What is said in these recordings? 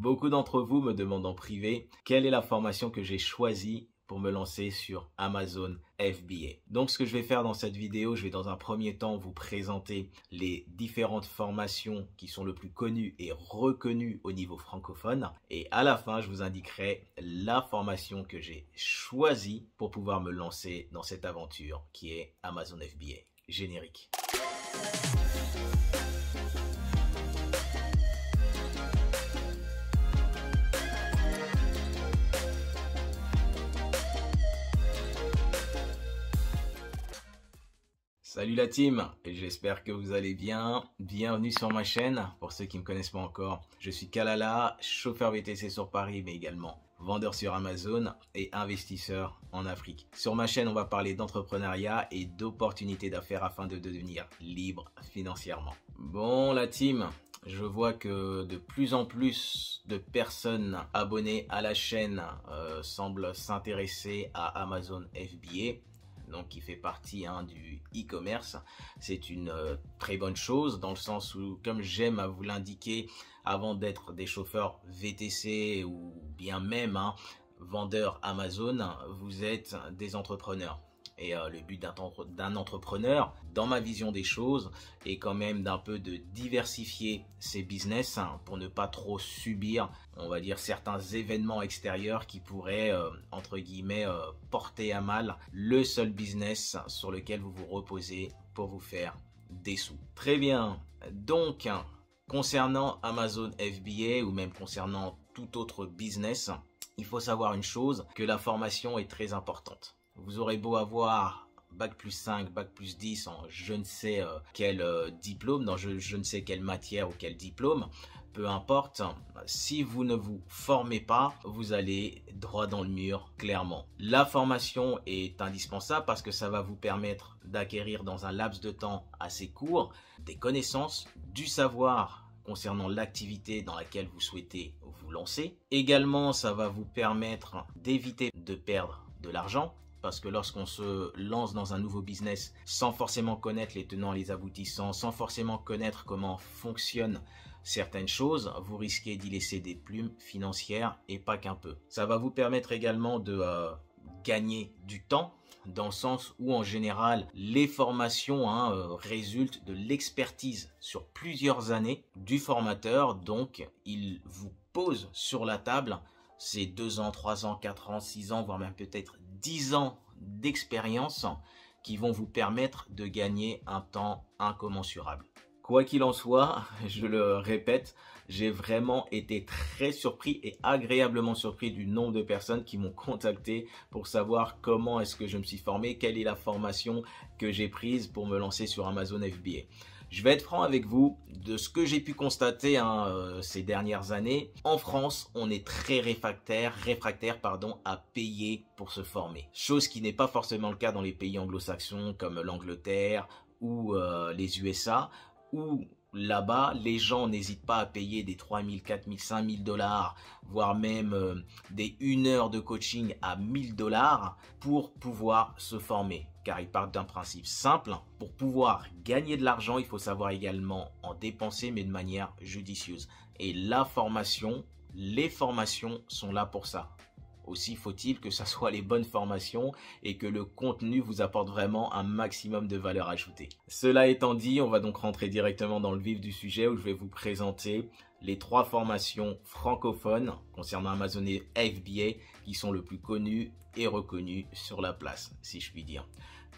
Beaucoup d'entre vous me demandent en privé quelle est la formation que j'ai choisie pour me lancer sur Amazon FBA. Donc ce que je vais faire dans cette vidéo, je vais dans un premier temps vous présenter les différentes formations qui sont le plus connues et reconnues au niveau francophone. Et à la fin, je vous indiquerai la formation que j'ai choisie pour pouvoir me lancer dans cette aventure qui est Amazon FBA. Générique. Salut la team, j'espère que vous allez bien. Bienvenue sur ma chaîne. Pour ceux qui ne me connaissent pas encore, je suis Kalala, chauffeur VTC sur Paris, mais également vendeur sur Amazon et investisseur en Afrique. Sur ma chaîne, on va parler d'entrepreneuriat et d'opportunités d'affaires afin de devenir libre financièrement. Bon la team, je vois que de plus en plus de personnes abonnées à la chaîne semblent s'intéresser à Amazon FBA. Donc qui fait partie du e-commerce. C'est une très bonne chose dans le sens où, comme j'aime à vous l'indiquer, avant d'être des chauffeurs VTC ou bien même vendeurs Amazon, vous êtes des entrepreneurs. Et le but d'un entrepreneur, dans ma vision des choses, est quand même d'un peu de diversifier ses business pour ne pas trop subir, on va dire, certains événements extérieurs qui pourraient, entre guillemets, porter à mal le seul business sur lequel vous vous reposez pour vous faire des sous. Très bien. Donc, concernant Amazon FBA ou même concernant tout autre business, il faut savoir une chose, que la formation est très importante. Vous aurez beau avoir Bac plus 5, Bac plus 10 en je ne sais quel diplôme, dans je ne sais quelle matière ou quel diplôme, peu importe, si vous ne vous formez pas, vous allez droit dans le mur, clairement. La formation est indispensable parce que ça va vous permettre d'acquérir dans un laps de temps assez court des connaissances, du savoir concernant l'activité dans laquelle vous souhaitez vous lancer. Également, ça va vous permettre d'éviter de perdre de l'argent. Parce que lorsqu'on se lance dans un nouveau business sans forcément connaître les tenants et les aboutissants, sans forcément connaître comment fonctionnent certaines choses, vous risquez d'y laisser des plumes financières et pas qu'un peu. Ça va vous permettre également de gagner du temps, dans le sens où en général les formations résultent de l'expertise sur plusieurs années du formateur. Donc il vous pose sur la table ces 2 ans, 3 ans, 4 ans, 6 ans, voire même peut-être 10 ans d'expérience qui vont vous permettre de gagner un temps incommensurable. Quoi qu'il en soit, je le répète, j'ai vraiment été très surpris et agréablement surpris du nombre de personnes qui m'ont contacté pour savoir comment est-ce que je me suis formé, quelle est la formation que j'ai prise pour me lancer sur Amazon FBA. Je vais être franc avec vous, de ce que j'ai pu constater ces dernières années, en France, on est très réfractaire à payer pour se former. Chose qui n'est pas forcément le cas dans les pays anglo-saxons comme l'Angleterre ou les USA, où là-bas, les gens n'hésitent pas à payer des 3 000, 4 000, 5 000 $, voire même des 1 heure de coaching à 1 000 $ pour pouvoir se former. Car ils partent d'un principe simple, pour pouvoir gagner de l'argent, il faut savoir également en dépenser, mais de manière judicieuse. Et la formation, les formations sont là pour ça. Aussi faut-il que ce soit les bonnes formations et que le contenu vous apporte vraiment un maximum de valeur ajoutée. Cela étant dit, on va donc rentrer directement dans le vif du sujet où je vais vous présenter les 3 formations francophones concernant Amazon FBA qui sont le plus connues et reconnues sur la place, si je puis dire.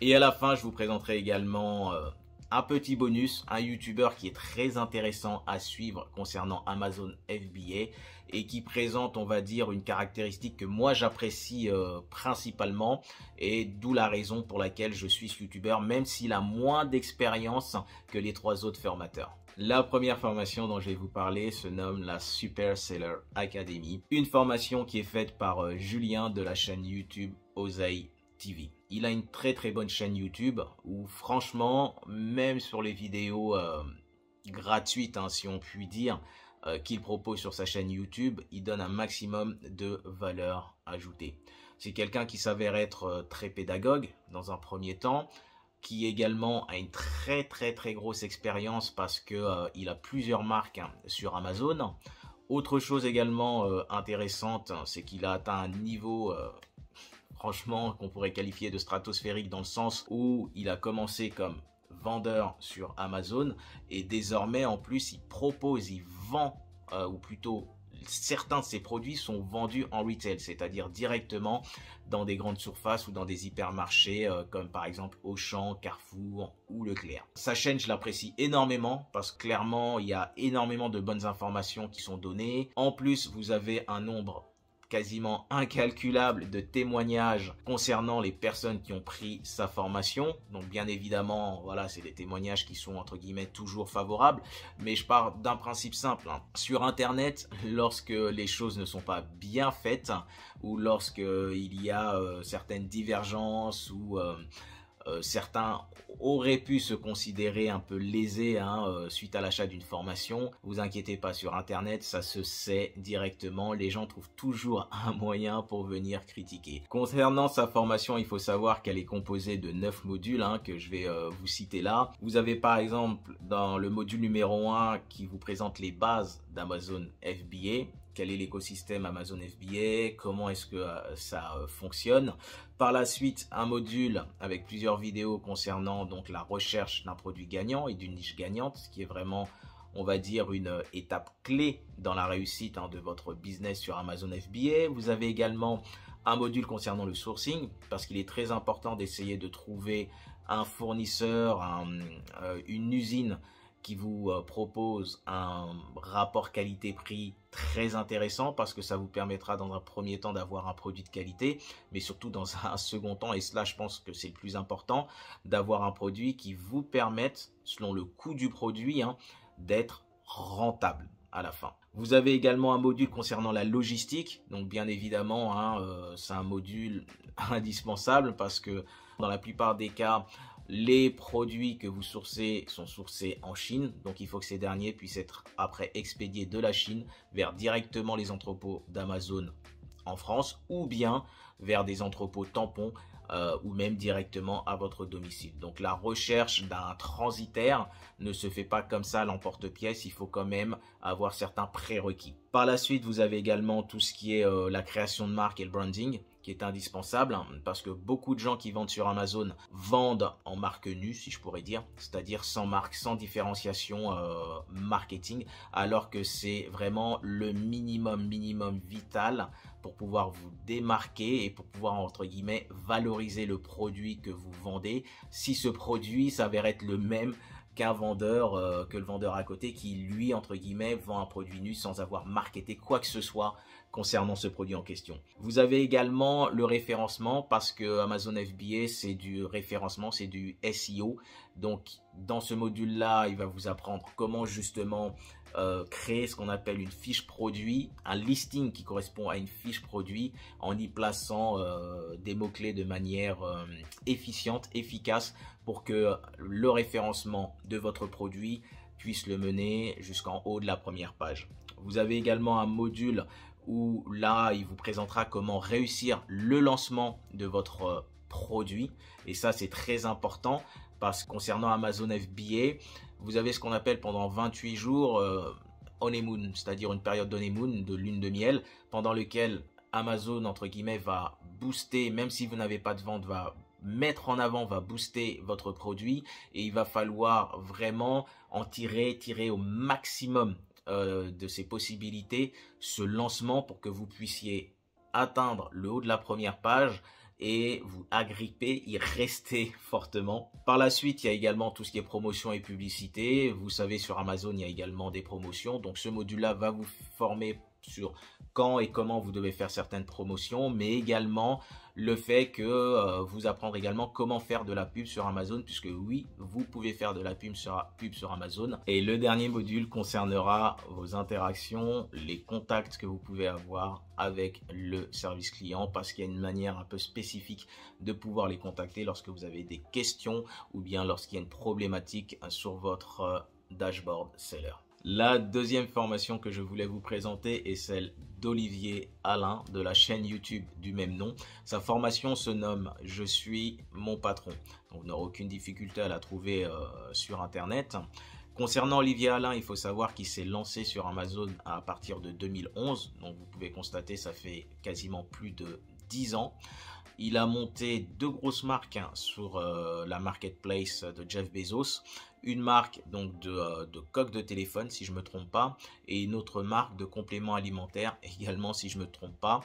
Et à la fin, je vous présenterai également un petit bonus, un YouTuber qui est très intéressant à suivre concernant Amazon FBA et qui présente, on va dire, une caractéristique que moi j'apprécie principalement et d'où la raison pour laquelle je suis ce YouTuber, même s'il a moins d'expérience que les 3 autres formateurs. La première formation dont je vais vous parler se nomme la Super Seller Academy, une formation qui est faite par Julien de la chaîne YouTube Oseille TV. Il a une très bonne chaîne YouTube où franchement, même sur les vidéos gratuites, si on peut dire, qu'il propose sur sa chaîne YouTube, il donne un maximum de valeur ajoutée. C'est quelqu'un qui s'avère être très pédagogue dans un premier temps, qui également a une très grosse expérience parce que il a plusieurs marques sur Amazon. Autre chose également intéressante, c'est qu'il a atteint un niveau franchement qu'on pourrait qualifier de stratosphérique, dans le sens où il a commencé comme vendeur sur Amazon et désormais en plus il vend ou plutôt certains de ses produits sont vendus en retail, c'est-à-dire directement dans des grandes surfaces ou dans des hypermarchés comme par exemple Auchan, Carrefour ou Leclerc. Sa chaîne, je l'apprécie énormément parce que clairement il y a énormément de bonnes informations qui sont données. En plus, vous avez un nombre quasiment incalculable de témoignages concernant les personnes qui ont pris sa formation. Donc bien évidemment, voilà, c'est des témoignages qui sont entre guillemets toujours favorables, mais je pars d'un principe simple, hein. Sur Internet, lorsque les choses ne sont pas bien faites ou lorsque il y a certaines divergences ou certains auraient pu se considérer un peu lésés suite à l'achat d'une formation. Vous inquiétez pas, sur Internet, ça se sait directement. Les gens trouvent toujours un moyen pour venir critiquer. Concernant sa formation, il faut savoir qu'elle est composée de 9 modules que je vais vous citer là. Vous avez par exemple dans le module numéro 1 qui vous présente les bases d'Amazon FBA. Quel est l'écosystème Amazon FBA, comment est-ce que ça fonctionne. Par la suite, un module avec plusieurs vidéos concernant donc la recherche d'un produit gagnant et d'une niche gagnante, ce qui est vraiment, on va dire, une étape clé dans la réussite de votre business sur Amazon FBA. Vous avez également un module concernant le sourcing, parce qu'il est très important d'essayer de trouver un fournisseur, une usine qui vous propose un rapport qualité-prix très intéressant, parce que ça vous permettra dans un premier temps d'avoir un produit de qualité, mais surtout dans un second temps, et cela je pense que c'est le plus important, d'avoir un produit qui vous permette, selon le coût du produit, d'être rentable à la fin. Vous avez également un module concernant la logistique, donc bien évidemment c'est un module indispensable parce que dans la plupart des cas, les produits que vous sourcez sont sourcés en Chine, donc il faut que ces derniers puissent être après expédiés de la Chine vers directement les entrepôts d'Amazon en France ou bien vers des entrepôts tampons ou même directement à votre domicile. Donc la recherche d'un transitaire ne se fait pas comme ça à l'emporte-pièce, il faut quand même avoir certains prérequis. Par la suite, vous avez également tout ce qui est la création de marque et le branding, qui est indispensable parce que beaucoup de gens qui vendent sur Amazon vendent en marque nue, si je pourrais dire, c'est-à-dire sans marque, sans différenciation marketing, alors que c'est vraiment le minimum vital pour pouvoir vous démarquer et pour pouvoir entre guillemets valoriser le produit que vous vendez. Si ce produit s'avère être le même qu'un vendeur, que le vendeur à côté qui lui entre guillemets vend un produit nu sans avoir marketé quoi que ce soit concernant ce produit en question. Vous avez également le référencement parce que Amazon FBA c'est du référencement, c'est du SEO. Donc dans ce module là, il va vous apprendre comment justement créer ce qu'on appelle une fiche produit, un listing qui correspond à une fiche produit en y plaçant des mots-clés de manière efficiente, efficace pour que le référencement de votre produit puisse le mener jusqu'en haut de la première page. Vous avez également un module où là, il vous présentera comment réussir le lancement de votre produit. Et ça, c'est très important parce que concernant Amazon FBA, vous avez ce qu'on appelle pendant 28 jours honeymoon, c'est-à-dire une période d'honeymoon, de lune de miel, pendant lequel Amazon, entre guillemets, va booster, même si vous n'avez pas de vente, va mettre en avant, va booster votre produit et il va falloir vraiment en tirer au maximum de ses possibilités ce lancement pour que vous puissiez atteindre le haut de la première page et vous agripper, y rester fortement. Par la suite, il y a également tout ce qui est promotion et publicité. Vous savez, sur Amazon, il y a également des promotions. Donc ce module-là va vous former sur quand et comment vous devez faire certaines promotions, mais également le fait que vous apprendre également comment faire de la pub sur Amazon, puisque oui, vous pouvez faire de la pub sur Amazon. Et le dernier module concernera vos interactions, les contacts que vous pouvez avoir avec le service client, parce qu'il y a une manière un peu spécifique de pouvoir les contacter lorsque vous avez des questions ou bien lorsqu'il y a une problématique sur votre dashboard seller. La deuxième formation que je voulais vous présenter est celle d'Olivier Alain de la chaîne YouTube du même nom. Sa formation se nomme « Je suis mon patron ». Donc, vous n'aurez aucune difficulté à la trouver sur Internet. Concernant Olivier Alain, il faut savoir qu'il s'est lancé sur Amazon à partir de 2011. Donc vous pouvez constater, ça fait quasiment plus de 10 ans. Il a monté deux grosses marques sur la marketplace de Jeff Bezos. Une marque donc de coque de téléphone, si je ne me trompe pas, et une autre marque de compléments alimentaires également, si je ne me trompe pas.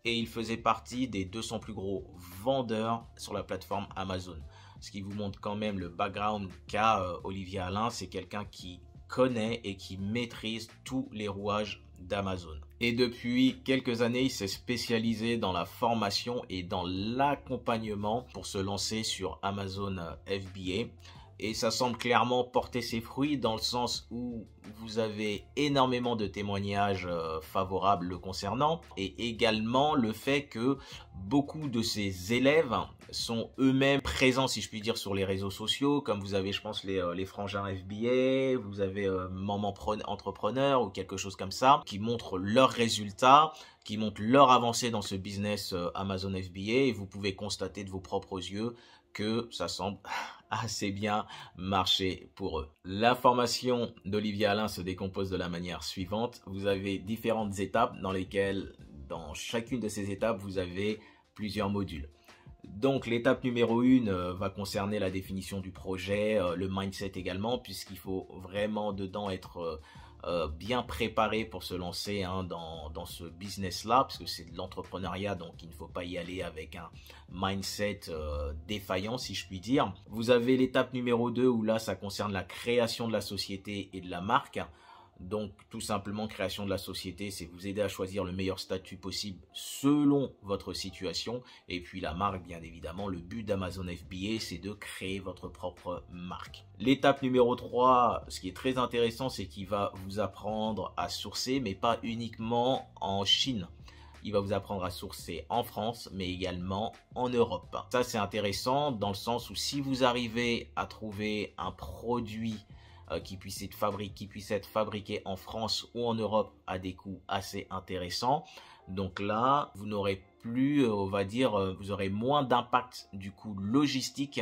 Et il faisait partie des 200 plus gros vendeurs sur la plateforme Amazon. Ce qui vous montre quand même le background qu'a Olivier Alain, c'est quelqu'un qui connaît et qui maîtrise tous les rouages d'Amazon. Et depuis quelques années, il s'est spécialisé dans la formation et dans l'accompagnement pour se lancer sur Amazon FBA. Et ça semble clairement porter ses fruits dans le sens où vous avez énormément de témoignages favorables le concernant et également le fait que beaucoup de ses élèves sont eux-mêmes présents, si je puis dire, sur les réseaux sociaux, comme vous avez, je pense, les frangins FBA, vous avez Maman Entrepreneur ou quelque chose comme ça, qui montrent leurs résultats, qui montrent leur avancée dans ce business Amazon FBA et vous pouvez constater de vos propres yeux que ça semble assez bien marcher pour eux. La formation d'Olivier Alain se décompose de la manière suivante. Vous avez différentes étapes dans lesquelles, dans chacune de ces étapes, vous avez plusieurs modules. Donc l'étape numéro 1 va concerner la définition du projet, le mindset également, puisqu'il faut vraiment dedans être bien préparé pour se lancer dans ce business-là, parce que c'est de l'entrepreneuriat, donc il ne faut pas y aller avec un mindset défaillant, si je puis dire. Vous avez l'étape numéro 2 où là, ça concerne la création de la société et de la marque. Donc tout simplement, création de la société, c'est vous aider à choisir le meilleur statut possible selon votre situation. Et puis la marque, bien évidemment, le but d'Amazon FBA, c'est de créer votre propre marque. L'étape numéro 3, ce qui est très intéressant, c'est qu'il va vous apprendre à sourcer, mais pas uniquement en Chine. Il va vous apprendre à sourcer en France, mais également en Europe. Ça, c'est intéressant dans le sens où si vous arrivez à trouver un produit qui puisse être fabriqué en France ou en Europe à des coûts assez intéressants. Donc là, vous n'aurez plus, on va dire, vous aurez moins d'impact du coût logistique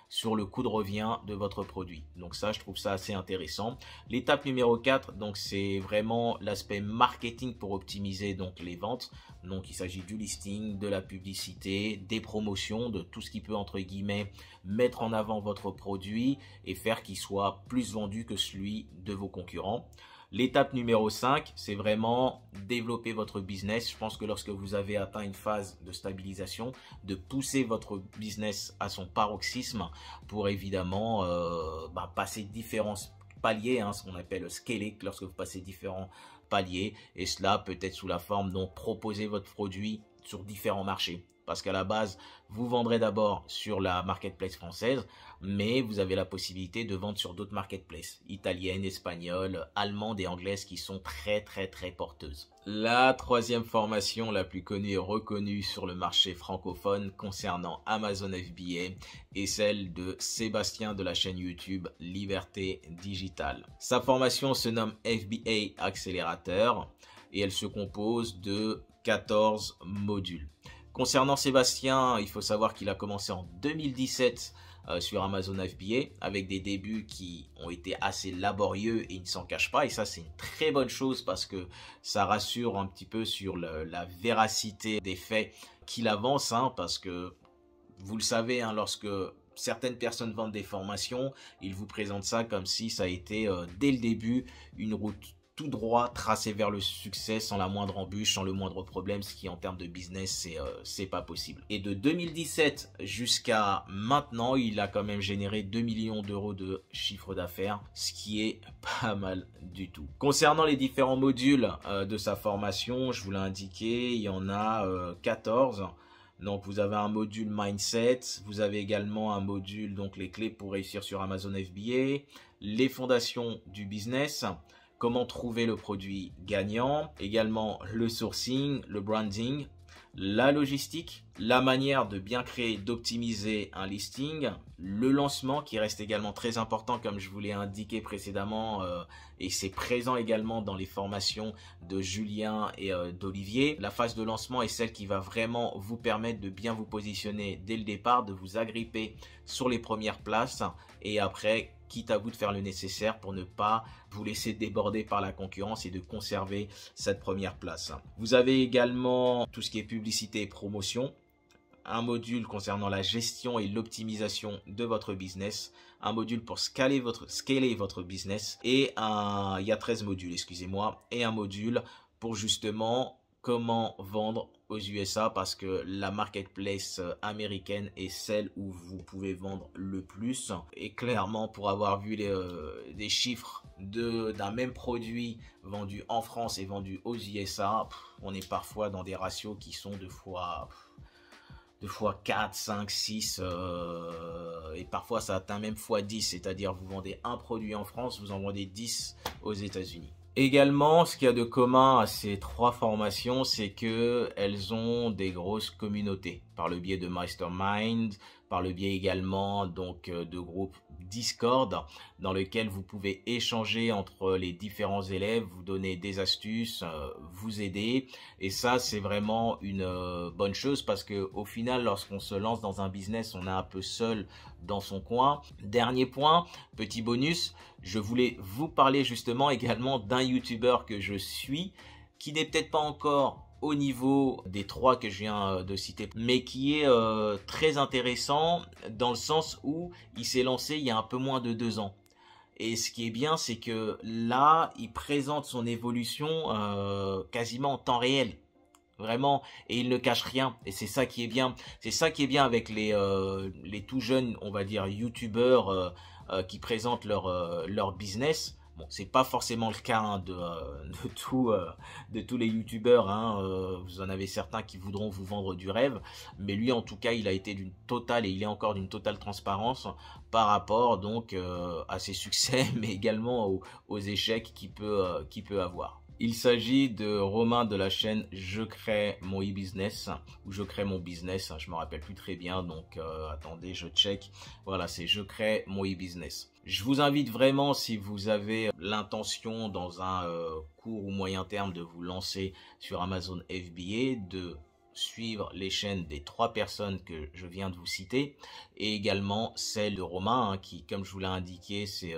sur le coût de revient de votre produit. Donc ça, je trouve ça assez intéressant. L'étape numéro 4, donc c'est vraiment l'aspect marketing pour optimiser donc les ventes. Donc il s'agit du listing, de la publicité, des promotions, de tout ce qui peut entre guillemets mettre en avant votre produit et faire qu'il soit plus vendu que celui de vos concurrents. L'étape numéro 5, c'est vraiment développer votre business. Je pense que lorsque vous avez atteint une phase de stabilisation, de pousser votre business à son paroxysme pour évidemment passer différents paliers, ce qu'on appelle scaler, lorsque vous passez différents paliers. Et cela peut être sous la forme donc proposer votre produit sur différents marchés. Parce qu'à la base, vous vendrez d'abord sur la marketplace française, mais vous avez la possibilité de vendre sur d'autres marketplaces, italiennes, espagnoles, allemandes et anglaises qui sont très porteuses. La troisième formation la plus connue et reconnue sur le marché francophone concernant Amazon FBA est celle de Sébastien de la chaîne YouTube Liberté Digitale. Sa formation se nomme FBA Accélérateur et elle se compose de 14 modules. Concernant Sébastien, il faut savoir qu'il a commencé en 2017 sur Amazon FBA avec des débuts qui ont été assez laborieux et il ne s'en cache pas. Et ça, c'est une très bonne chose parce que ça rassure un petit peu sur la véracité des faits qu'il avance. Parce que vous le savez, lorsque certaines personnes vendent des formations, ils vous présentent ça comme si ça a été dès le début une route tout droit, tracé vers le succès sans la moindre embûche, sans le moindre problème, ce qui en termes de business, c'est pas possible. Et de 2017 jusqu'à maintenant, il a quand même généré 2 millions d'euros de chiffre d'affaires, ce qui est pas mal du tout. Concernant les différents modules de sa formation, je vous l'ai indiqué, il y en a 14. Donc vous avez un module mindset, vous avez également un module donc les clés pour réussir sur Amazon FBA, les fondations du business, comment trouver le produit gagnant, également le sourcing, le branding, la logistique, la manière de bien créer, d'optimiser un listing, le lancement qui reste également très important comme je vous l'ai indiqué précédemment et c'est présent également dans les formations de Julien et d'Olivier. La phase de lancement est celle qui va vraiment vous permettre de bien vous positionner dès le départ, de vous agripper sur les premières places et après quitte à vous de faire le nécessaire pour ne pas vous laisser déborder par la concurrence et de conserver cette première place. Vous avez également tout ce qui est publicité et promotion, un module concernant la gestion et l'optimisation de votre business, un module pour scaler votre business et il y a 13 modules, excusez-moi, et un module pour justement comment vendre aux USA parce que la marketplace américaine est celle où vous pouvez vendre le plus. Et clairement, pour avoir vu des chiffres d'un même produit vendu en France et vendu aux USA, on est parfois dans des ratios qui sont deux fois 4, 5, 6 et parfois ça atteint même fois 10, c'est-à-dire vous vendez un produit en France, vous en vendez 10 aux États-Unis. Également, ce qu'il y a de commun à ces 3 formations, c'est qu'elles ont des grosses communautés par le biais de Mastermind, par le biais également donc de groupes Discord dans lesquels vous pouvez échanger entre les différents élèves, vous donner des astuces, vous aider. Et ça, c'est vraiment une bonne chose parce que au final, lorsqu'on se lance dans un business, on est un peu seul dans son coin. Dernier point, petit bonus, je voulais vous parler justement également d'un YouTuber que je suis, qui n'est peut-être pas encore au niveau des 3 que je viens de citer, mais qui est très intéressant dans le sens où il s'est lancé il y a un peu moins de 2 ans. Et ce qui est bien, c'est que là, il présente son évolution quasiment en temps réel. Vraiment, et il ne cache rien, et c'est ça qui est bien. C'est ça qui est bien avec les tout jeunes, on va dire, youtubeurs qui présentent leur business. Bon, c'est pas forcément le cas hein, de tous les youtubeurs. Hein, vous en avez certains qui voudront vous vendre du rêve, mais lui, en tout cas, il a été d'une totale et il est encore d'une totale transparence par rapport donc à ses succès, mais également aux échecs qu'il peut avoir. Il s'agit de Romain de la chaîne Je crée mon e-business ou Je crée mon business, je me rappelle plus très bien, donc attendez, je check. Voilà, c'est Je crée mon e-business. Je vous invite vraiment, si vous avez l'intention dans un court ou moyen terme de vous lancer sur Amazon FBA, de suivre les chaînes des 3 personnes que je viens de vous citer et également celle de Romain, hein, qui, comme je vous l'ai indiqué, c'est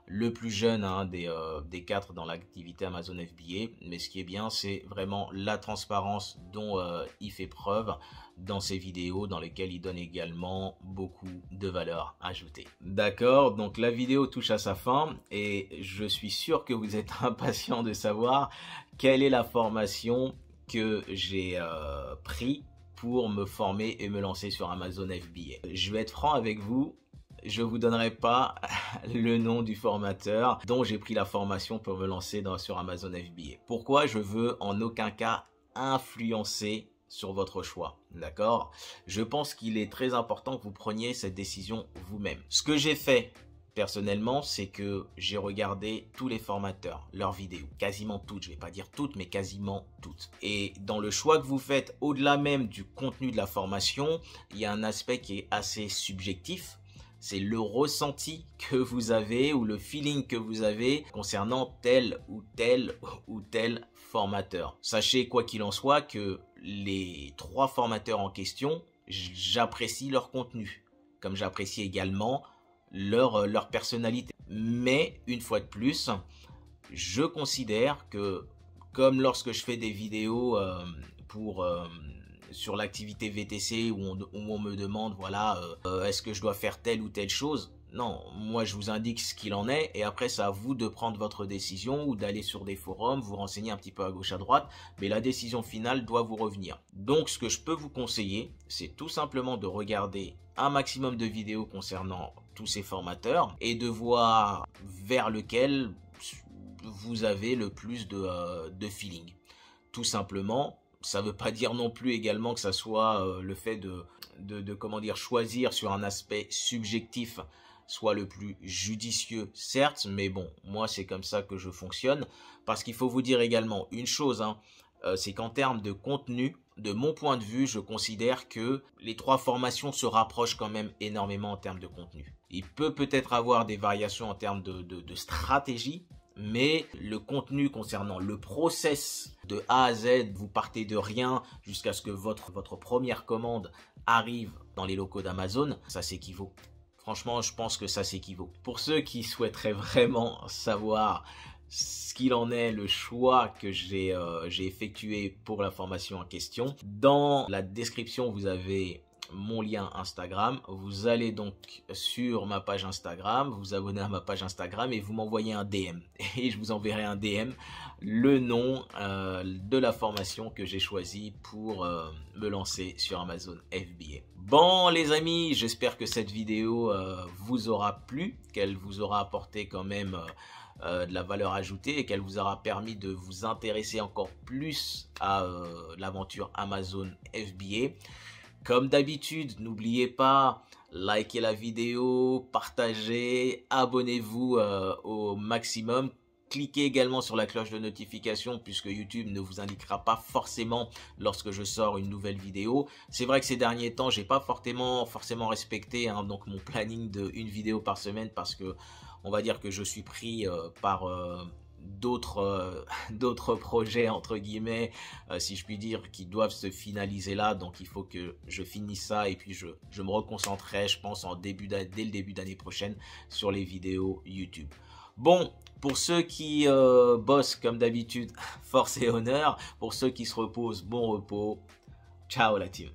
le plus jeune hein, des 4 dans l'activité Amazon FBA. Mais ce qui est bien, c'est vraiment la transparence dont il fait preuve dans ses vidéos, dans lesquelles il donne également beaucoup de valeur ajoutée. D'accord, donc la vidéo touche à sa fin et je suis sûr que vous êtes impatient de savoir quelle est la formation que j'ai pris pour me former et me lancer sur Amazon FBA. Je vais être franc avec vous. Je vous donnerai pas le nom du formateur dont j'ai pris la formation pour me lancer sur Amazon FBA. Pourquoi? Je veux en aucun cas influencer sur votre choix, d'accord? Je pense qu'il est très important que vous preniez cette décision vous-même. Ce que j'ai fait personnellement, c'est que j'ai regardé tous les formateurs, leurs vidéos, quasiment toutes, je vais pas dire toutes, mais quasiment toutes. Et dans le choix que vous faites, au-delà même du contenu de la formation, il y a un aspect qui est assez subjectif. C'est le ressenti que vous avez ou le feeling que vous avez concernant tel ou tel formateur. Sachez quoi qu'il en soit que les 3 formateurs en question, j'apprécie leur contenu, comme j'apprécie également leur personnalité. Mais une fois de plus, je considère que comme lorsque je fais des vidéos sur l'activité VTC où on me demande voilà est-ce que je dois faire telle ou telle chose, non, moi je vous indique ce qu'il en est et après c'est à vous de prendre votre décision ou d'aller sur des forums, vous renseigner un petit peu à gauche à droite, mais la décision finale doit vous revenir. Donc ce que je peux vous conseiller, c'est tout simplement de regarder un maximum de vidéos concernant tous ces formateurs et de voir vers lequel vous avez le plus de feeling. Tout simplement. Ça ne veut pas dire non plus également que ça soit le fait de comment dire, choisir sur un aspect subjectif soit le plus judicieux, certes, mais bon, moi c'est comme ça que je fonctionne, parce qu'il faut vous dire également une chose, hein, c'est qu'en termes de contenu, de mon point de vue, je considère que les 3 formations se rapprochent quand même énormément en termes de contenu. Il peut peut-être avoir des variations en termes de stratégie, mais le contenu concernant le process de A à Z, vous partez de rien jusqu'à ce que votre première commande arrive dans les locaux d'Amazon, ça s'équivaut. franchement, je pense que ça s'équivaut. Pour ceux qui souhaiteraient vraiment savoir ce qu'il en est, le choix que j'ai effectué pour la formation en question, dans la description, vous avez mon lien Instagram. Vous allez donc sur ma page Instagram, vous abonnez à ma page Instagram et vous m'envoyez un DM. Et je vous enverrai un DM, le nom de la formation que j'ai choisi pour me lancer sur Amazon FBA. Bon les amis, j'espère que cette vidéo vous aura plu, qu'elle vous aura apporté quand même de la valeur ajoutée et qu'elle vous aura permis de vous intéresser encore plus à l'aventure Amazon FBA. Comme d'habitude, n'oubliez pas, likez la vidéo, partagez, abonnez-vous au maximum. Cliquez également sur la cloche de notification puisque YouTube ne vous indiquera pas forcément lorsque je sors une nouvelle vidéo. C'est vrai que ces derniers temps, j'ai pas forcément respecté donc mon planning de une vidéo par semaine parce que on va dire que je suis pris par d'autres projets entre guillemets si je puis dire qui doivent se finaliser là, donc il faut que je finisse ça et puis je me reconcentrerai je pense dès le début d'année prochaine sur les vidéos YouTube. Bon, pour ceux qui bossent comme d'habitude, force et honneur. Pour ceux qui se reposent, bon repos. Ciao la team.